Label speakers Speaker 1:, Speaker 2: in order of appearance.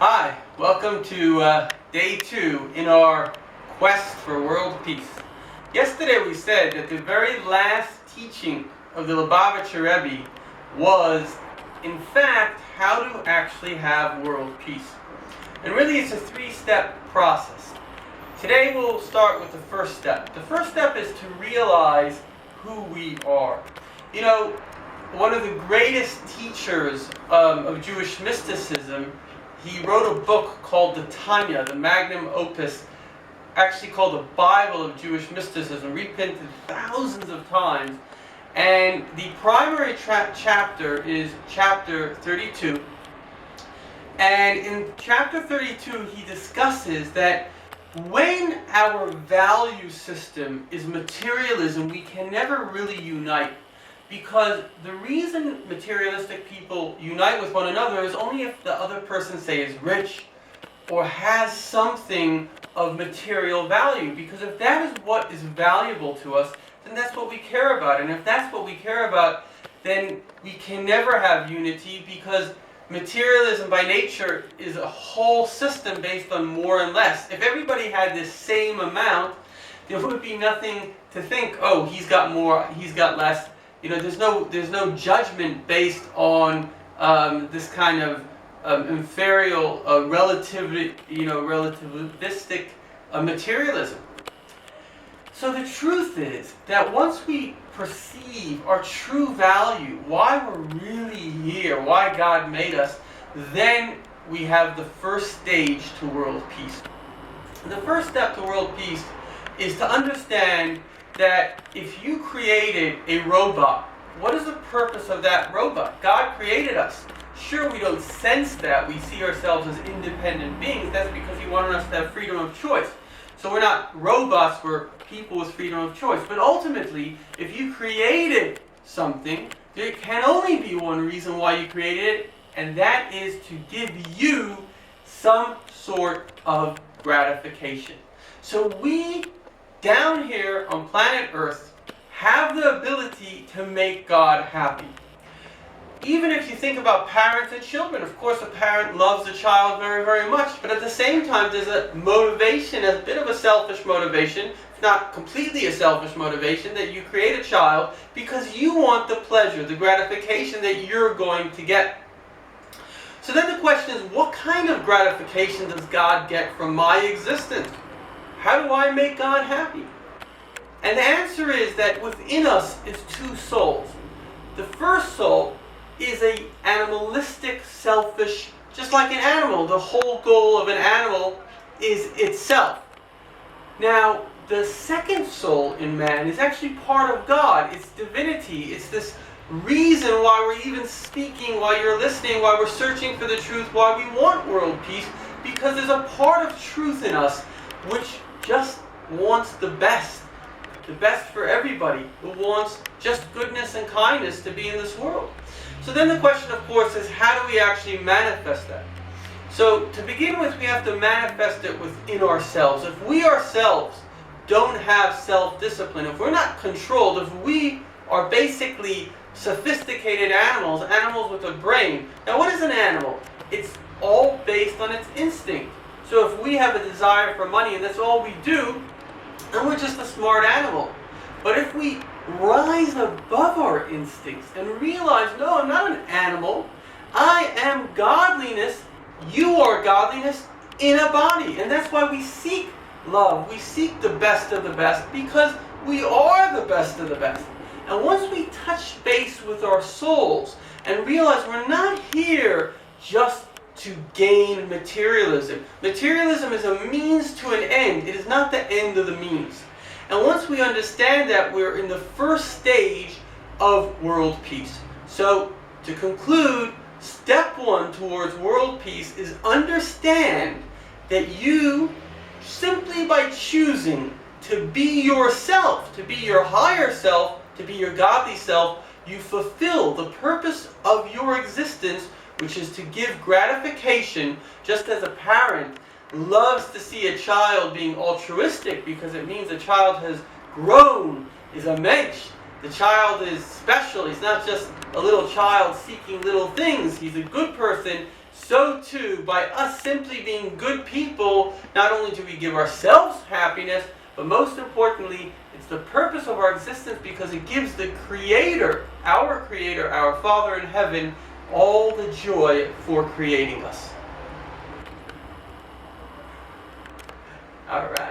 Speaker 1: Hi, welcome to day 2 in our quest for world peace. Yesterday we said that the very last teaching of the Lubavitcher Rebbe was, in fact, how to actually have world peace. And really it's a 3-step process. Today we'll start with the first step. The first step is to realize who we are. You know, one of the greatest teachers of Jewish mysticism, he wrote a book called the Tanya, the magnum opus, actually called the Bible of Jewish mysticism, reprinted thousands of times. And the primary chapter is chapter 32. And in chapter 32, he discusses that when our value system is materialism, we can never really unite. Because the reason materialistic people unite with one another is only if the other person, say, is rich or has something of material value. Because if that is what is valuable to us, then that's what we care about. And if that's what we care about, then we can never have unity, because materialism by nature is a whole system based on more and less. If everybody had this same amount, there would be nothing to think, oh, he's got more, he's got less. You know, there's no judgment based on this kind of inferior, relativistic materialism. So the truth is that once we perceive our true value, why we're really here, why God made us, then we have the first stage to world peace. And the first step to world peace is to understand that if you created a robot, what is the purpose of that robot? God created us. Sure, we don't sense that. We see ourselves as independent beings. That's because He wanted us to have freedom of choice. So we're not robots, we're people with freedom of choice. But ultimately, if you created something, there can only be one reason why you created it, and that is to give you some sort of gratification. So we, down here on planet Earth, have the ability to make God happy. Even if you think about parents and children, of course a parent loves a child very, very much, but at the same time there's a motivation, a bit of a selfish motivation, if not completely a selfish motivation, that you create a child because you want the pleasure, the gratification that you're going to get. So then the question is, what kind of gratification does God get from my existence? How do I make God happy? And the answer is that within us is 2 souls. The first soul is a animalistic, selfish, just like an animal. The whole goal of an animal is itself. Now, the second soul in man is actually part of God. It's divinity. It's this reason why we're even speaking, why you're listening, why we're searching for the truth, why we want world peace, because there's a part of truth in us which just wants the best for everybody, who wants just goodness and kindness to be in this world. So then the question, of course, is how do we actually manifest that? So to begin with, we have to manifest it within ourselves. If we ourselves don't have self-discipline, if we're not controlled, if we are basically sophisticated animals with a brain. Now what is an animal? It's all based on its instinct. So if we have a desire for money and that's all we do, then we're just a smart animal. But if we rise above our instincts and realize, no, I'm not an animal, I am godliness, you are godliness in a body. And that's why we seek love, we seek the best of the best, because we are the best of the best. And once we touch base with our souls and realize we're not here just to gain materialism. Materialism is a means to an end. It is not the end of the means. And once we understand that, we're in the first stage of world peace. So, to conclude, step 1 towards world peace is understand that you, simply by choosing to be yourself, to be your higher self, to be your godly self, you fulfill the purpose of your existence, which is to give gratification, just as a parent loves to see a child being altruistic because it means the child has grown, is a mensch. The child is special. He's not just a little child seeking little things. He's a good person so too, by us simply being good people, not only do we give ourselves happiness, but most importantly, it's the purpose of our existence because it gives the Creator, our Father in heaven, all the joy for creating us. All right.